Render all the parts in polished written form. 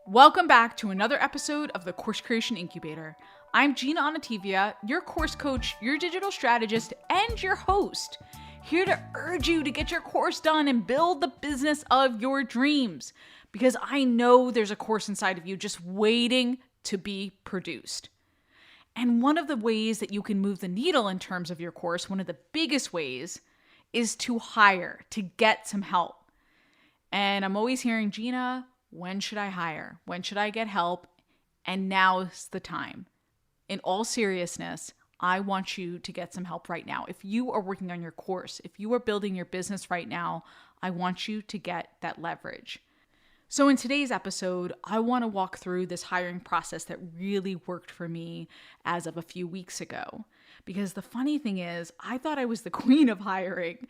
Welcome back to another episode of the Course Creation Incubator. I'm Gina Onativia, your course coach, your digital strategist, and your host, here to urge you to get your course done and build the business of your dreams, because I know there's a course inside of you just waiting to be produced. And one of the ways that you can move the needle in terms of your course, one of the biggest ways, is to hire, to get some help. And I'm always hearing, Gina, when should I hire? When should I get help? And now's the time. In all seriousness, I want you to get some help right now. If you are working on your course, if you are building your business right now, I want you to get that leverage. So in today's episode, I want to walk through this hiring process that really worked for me as of a few weeks ago. Because the funny thing is, I thought I was the queen of hiring.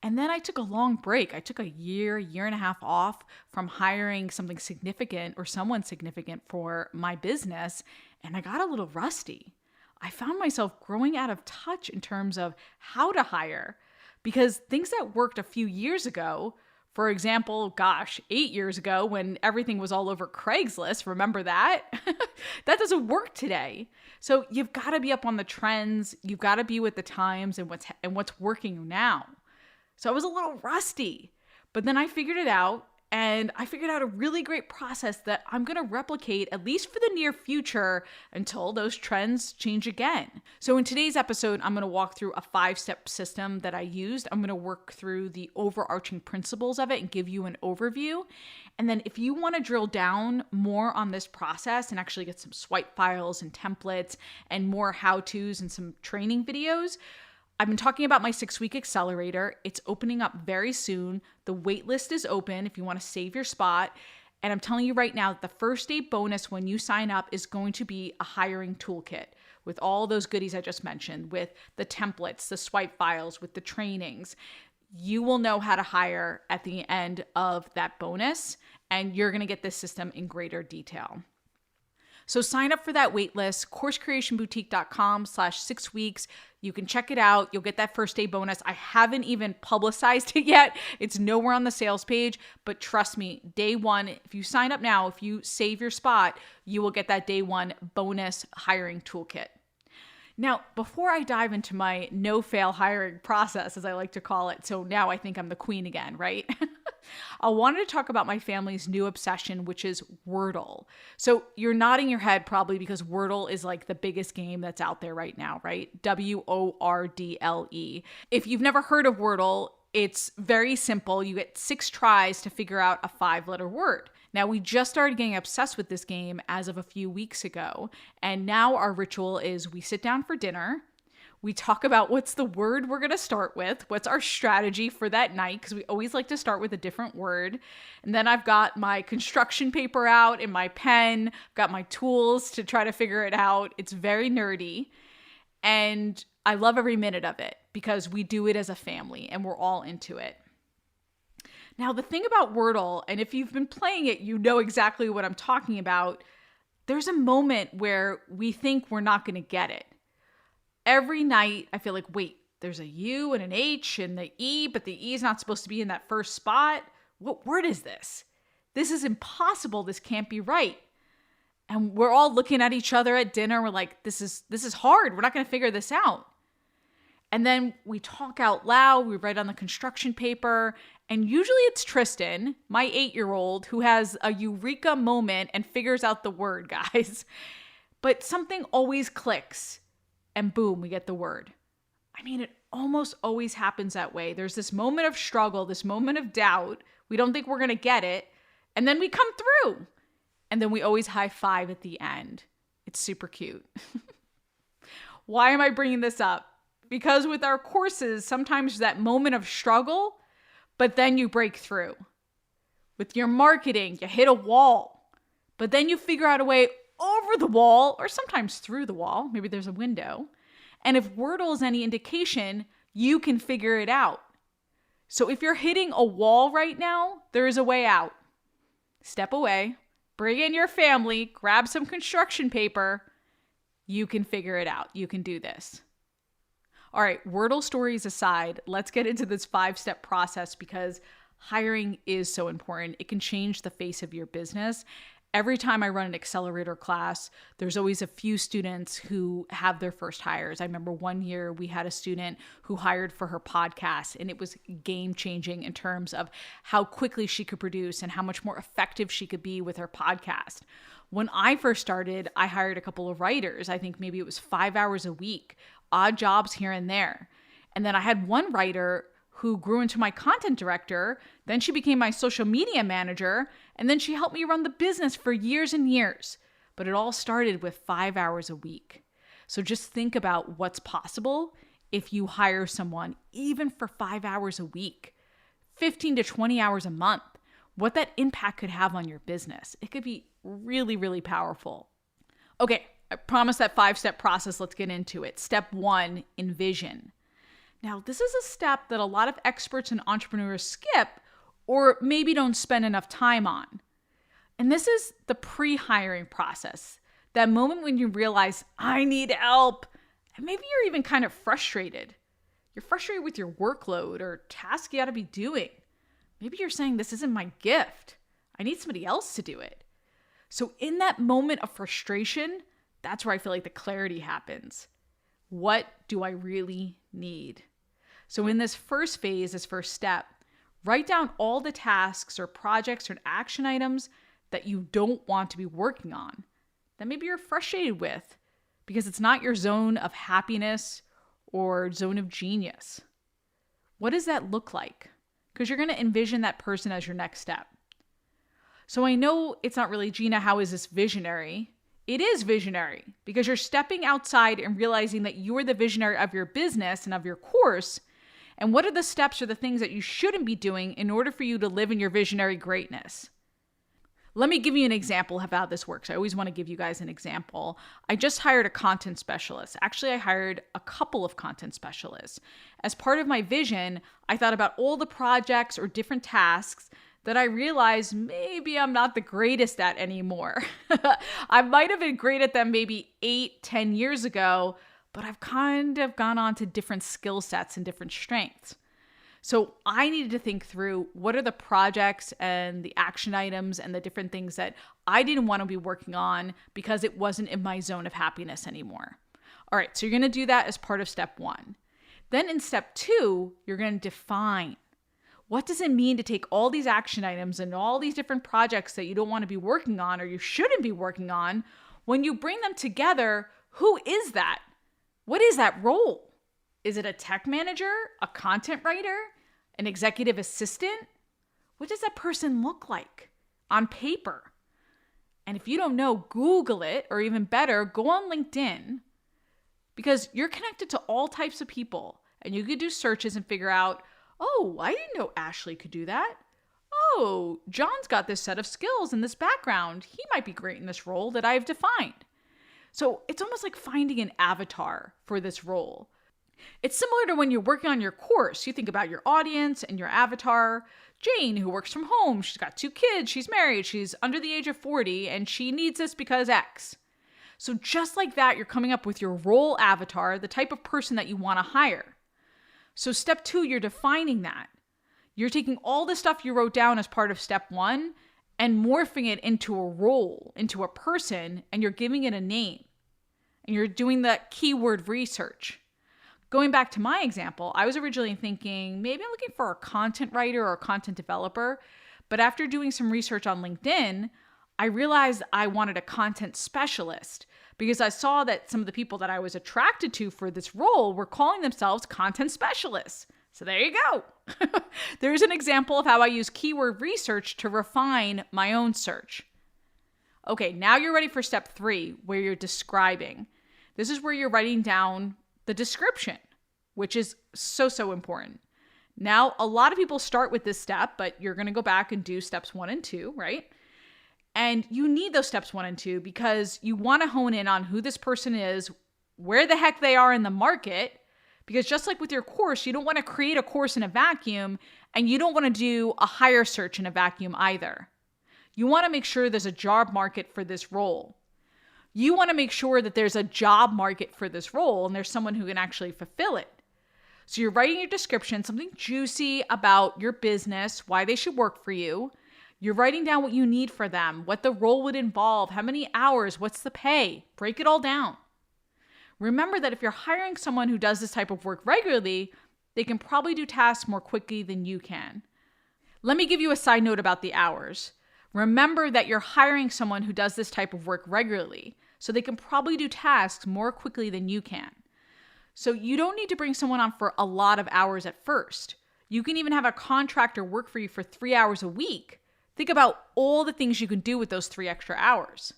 And then I took a long break. I took a year and a half off from hiring something significant or someone significant for my business. And I got a little rusty. I found myself growing out of touch in terms of how to hire, because things that worked a few years ago, for example, 8 years ago when everything was all over Craigslist, remember that? That doesn't work today. So you've got to be up on the trends. You've got to be with the times and what's working now. So I was a little rusty, but then I figured it out, and I figured out a really great process that I'm going to replicate at least for the near future until those trends change again. So in today's episode, I'm going to walk through a 5-step system that I used. I'm going to work through the overarching principles of it and give you an overview. And then if you want to drill down more on this process and actually get some swipe files and templates and more how-tos and some training videos, I've been talking about my 6-week accelerator. It's opening up very soon. The wait list is open if you want to save your spot. And I'm telling you right now that the first day bonus when you sign up is going to be a hiring toolkit with all those goodies I just mentioned, with the templates, the swipe files, with the trainings. You will know how to hire at the end of that bonus, and you're going to get this system in greater detail. So sign up for that waitlist, coursecreationboutique.com/6 weeks. You can check it out. You'll get that first day bonus. I haven't even publicized it yet. It's nowhere on the sales page, but trust me, day one, if you sign up now, if you save your spot, you will get that day one bonus hiring toolkit. Now, before I dive into my no-fail hiring process, as I like to call it, so now I think I'm the queen again, right? I wanted to talk about my family's new obsession, which is Wordle. So you're nodding your head probably because Wordle is like the biggest game that's out there right now, right? Wordle. If you've never heard of Wordle, it's very simple. You get 6 tries to figure out a 5-letter word. Now, we just started getting obsessed with this game as of a few weeks ago. And now our ritual is we sit down for dinner. We talk about what's the word we're going to start with, what's our strategy for that night, because we always like to start with a different word. And then I've got my construction paper out and my pen, I've got my tools to try to figure it out. It's very nerdy. And I love every minute of it because we do it as a family and we're all into it. Now, the thing about Wordle, and if you've been playing it, you know exactly what I'm talking about. There's a moment where we think we're not going to get it. Every night, I feel like, wait, there's a U and an H and the E, but the E is not supposed to be in that first spot. What word is this? This is impossible. This can't be right. And we're all looking at each other at dinner. We're like, this is hard. We're not going to figure this out. And then we talk out loud. We write on the construction paper. And usually it's Tristan, my 8-year-old, who has a eureka moment and figures out the word, guys. But something always clicks. And boom, we get the word. I mean, it almost always happens that way. There's this moment of struggle, this moment of doubt. We don't think we're going to get it. And then we come through. And then we always high five at the end. It's super cute. Why am I bringing this up? Because with our courses, sometimes that moment of struggle, but then you break through. With your marketing, you hit a wall, but then you figure out a way over the wall, or sometimes through the wall. Maybe there's a window. And if Wordle is any indication, you can figure it out. So if you're hitting a wall right now, there is a way out. Step away, bring in your family, grab some construction paper. You can figure it out. You can do this. All right, Wordle stories aside, let's get into this 5-step process because hiring is so important. It can change the face of your business. Every time I run an accelerator class, there's always a few students who have their first hires. I remember one year we had a student who hired for her podcast, and it was game changing in terms of how quickly she could produce and how much more effective she could be with her podcast. When I first started, I hired a couple of writers. I think maybe it was 5 hours a week, odd jobs here and there. And then I had one writer who grew into my content director. Then she became my social media manager. And then she helped me run the business for years and years. But it all started with 5 hours a week. So just think about what's possible if you hire someone, even for 5 hours a week, 15 to 20 hours a month, what that impact could have on your business. It could be really, really powerful. Okay, I promised that 5-step process. Let's get into it. Step 1, envision. Now, this is a step that a lot of experts and entrepreneurs skip or maybe don't spend enough time on. And this is the pre-hiring process. That moment when you realize, I need help. And maybe you're even kind of frustrated. You're frustrated with your workload or task you got to be doing. Maybe you're saying, this isn't my gift. I need somebody else to do it. So in that moment of frustration, that's where I feel like the clarity happens. What do I really need? So in this first phase, this first step, write down all the tasks or projects or action items that you don't want to be working on, that maybe you're frustrated with because it's not your zone of happiness or zone of genius. What does that look like? Because you're going to envision that person as your next step. So I know it's not really, Gina, how is this visionary? It is visionary because you're stepping outside and realizing that you are the visionary of your business and of your course. And what are the steps or the things that you shouldn't be doing in order for you to live in your visionary greatness? Let me give you an example of how this works. I always want to give you guys an example. I just hired a content specialist. Actually, I hired a couple of content specialists. As part of my vision, I thought about all the projects or different tasks that I realized maybe I'm not the greatest at anymore. I might have been great at them maybe 8-10 years ago, but I've kind of gone on to different skill sets and different strengths. So I needed to think through what are the projects and the action items and the different things that I didn't want to be working on because it wasn't in my zone of happiness anymore. All right, so you're going to do that as part of step 1. Then in step 2, you're going to define. What does it mean to take all these action items and all these different projects that you don't want to be working on or you shouldn't be working on? When you bring them together, who is that? What is that role? Is it a tech manager, a content writer, an executive assistant? What does that person look like on paper? And if you don't know, Google it, or even better, go on LinkedIn, because you're connected to all types of people and you could do searches and figure out, oh, I didn't know Ashley could do that. Oh, John's got this set of skills and this background. He might be great in this role that I've defined. So it's almost like finding an avatar for this role. It's similar to when you're working on your course. You think about your audience and your avatar. Jane, who works from home, she's got 2 kids, she's married, she's under the age of 40, and she needs this because X. So just like that, you're coming up with your role avatar, the type of person that you want to hire. So step 2, you're defining that. You're taking all the stuff you wrote down as part of step 1 and morphing it into a role, into a person, and you're giving it a name. And you're doing that keyword research. Going back to my example, I was originally thinking maybe I'm looking for a content writer or a content developer, but after doing some research on LinkedIn, I realized I wanted a content specialist because I saw that some of the people that I was attracted to for this role were calling themselves content specialists. So there you go. There's an example of how I use keyword research to refine my own search. Okay, now you're ready for step 3, where you're describing. This is where you're writing down the description, which is so important. Now, a lot of people start with this step, but you're going to go back and do steps 1 and 2, right? And you need those steps 1 and 2 because you want to hone in on who this person is, where the heck they are in the market. Because just like with your course, you don't want to create a course in a vacuum, and you don't want to do a hire search in a vacuum either. You want to make sure there's a job market for this role. You want to make sure that there's a job market for this role and there's someone who can actually fulfill it. So you're writing your description, something juicy about your business, why they should work for you. You're writing down what you need for them, what the role would involve, how many hours, what's the pay. Break it all down. Remember that if you're hiring someone who does this type of work regularly, they can probably do tasks more quickly than you can. Let me give you a side note about the hours. Remember that you're hiring someone who does this type of work regularly, so they can probably do tasks more quickly than you can. So you don't need to bring someone on for a lot of hours at first. You can even have a contractor work for you for 3 hours a week. Think about all the things you can do with those 3 extra hours.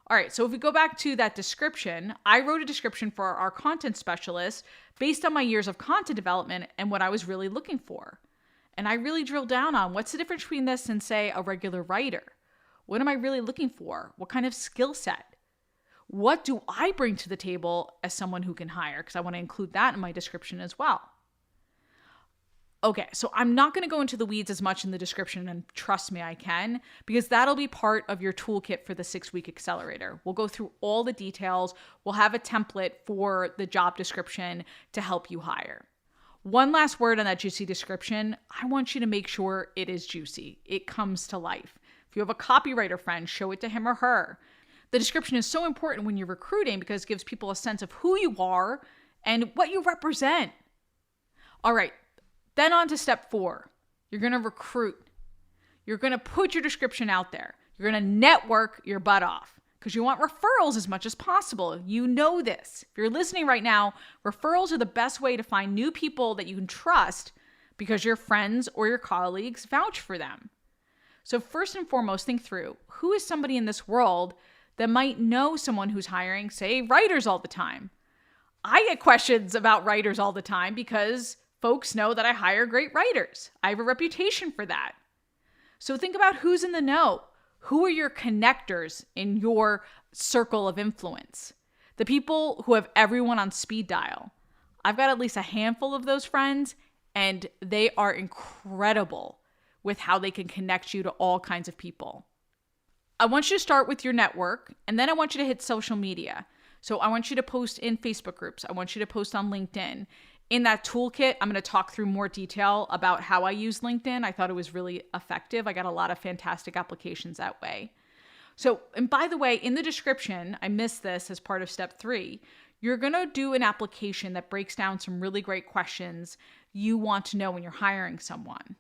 All right, so if we go back to that description, I wrote a description for our content specialist based on my years of content development and what I was really looking for. And I really drilled down on what's the difference between this and, say, a regular writer. What am I really looking for? What kind of skill set? What do I bring to the table as someone who can hire? Because I want to include that in my description as well. Okay, so I'm not going to go into the weeds as much in the description, and trust me, I can, because that'll be part of your toolkit for the 6-week accelerator. We'll go through all the details. We'll have a template for the job description to help you hire. One last word on that juicy description. I want you to make sure it is juicy. It comes to life. If you have a copywriter friend, show it to him or her. The description is so important when you're recruiting because it gives people a sense of who you are and what you represent. All right. Then on to step 4. You're going to recruit. You're going to put your description out there. You're going to network your butt off because you want referrals as much as possible. You know this. If you're listening right now, referrals are the best way to find new people that you can trust because your friends or your colleagues vouch for them. So first and foremost, think through who is somebody in this world that might know someone who's hiring, say, writers all the time. I get questions about writers all the time because folks know that I hire great writers. I have a reputation for that. So think about who's in the know. Who are your connectors in your circle of influence? The people who have everyone on speed dial. I've got at least a handful of those friends, and they are incredible with how they can connect you to all kinds of people. I want you to start with your network, and then I want you to hit social media. So I want you to post in Facebook groups. I want you to post on LinkedIn. In that toolkit, I'm going to talk through more detail about how I use LinkedIn. I thought it was really effective. I got a lot of fantastic applications that way. So, and by the way, in the description, I missed this as part of step 3. You're going to do an application that breaks down some really great questions you want to know when you're hiring someone.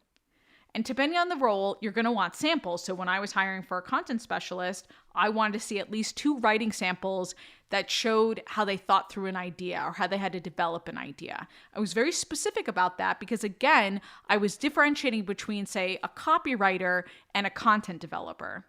And depending on the role, you're going to want samples. So when I was hiring for a content specialist, I wanted to see at least 2 writing samples that showed how they thought through an idea or how they had to develop an idea. I was very specific about that because, again, I was differentiating between, say, a copywriter and a content developer.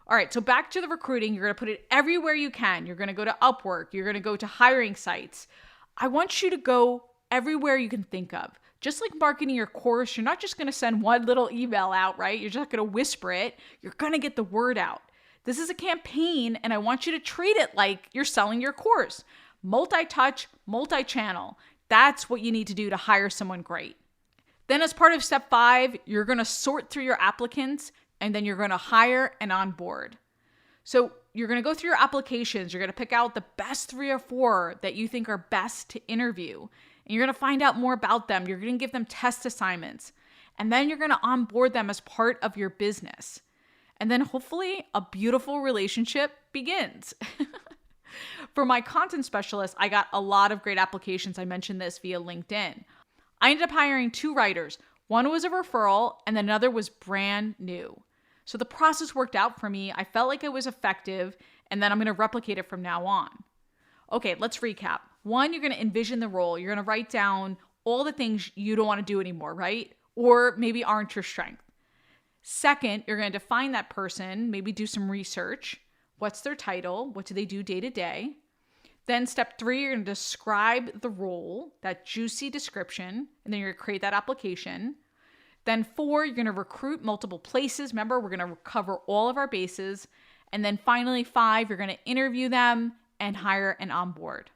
All right, so back to the recruiting. You're going to put it everywhere you can. You're going to go to Upwork. You're going to go to hiring sites. I want you to go everywhere you can think of. Just like marketing your course, you're not just going to send one little email out, right? You're just not going to whisper it. You're going to get the word out. This is a campaign, and I want you to treat it like you're selling your course. Multi-touch, multi-channel. That's what you need to do to hire someone great. Then as part of step 5, you're going to sort through your applicants, and then you're going to hire and onboard. So you're going to go through your applications. You're going to pick out the best 3 or 4 that you think are best to interview. And you're going to find out more about them. You're going to give them test assignments. And then you're going to onboard them as part of your business. And then hopefully a beautiful relationship begins. For my content specialist, I got a lot of great applications. I mentioned this via LinkedIn. I ended up hiring 2 writers. One was a referral and another was brand new. So the process worked out for me. I felt like it was effective, and then I'm going to replicate it from now on. Okay, let's recap. 1, you're going to envision the role. You're going to write down all the things you don't want to do anymore, right? Or maybe aren't your strength. 2nd, you're going to define that person, maybe do some research. What's their title? What do they do day to day? Then step 3, you're going to describe the role, that juicy description, and then you're going to create that application. Then 4, you're going to recruit multiple places. Remember, we're going to cover all of our bases. And then finally 5, you're going to interview them and hire and onboard.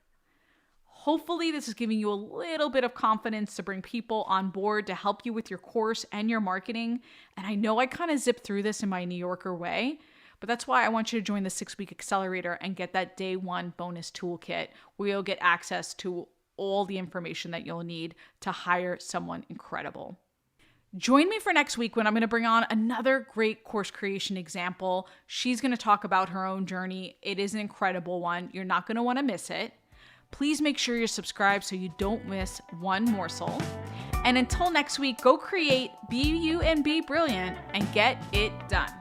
Hopefully this is giving you a little bit of confidence to bring people on board to help you with your course and your marketing. And I know I kind of zipped through this in my New Yorker way, but that's why I want you to join the 6-week accelerator and get that day 1 bonus toolkit where you'll get access to all the information that you'll need to hire someone incredible. Join me for next week when I'm going to bring on another great course creation example. She's going to talk about her own journey. It is an incredible one. You're not going to want to miss it. Please make sure you're subscribed so you don't miss one morsel. And until next week, go create, be you and be brilliant, and get it done.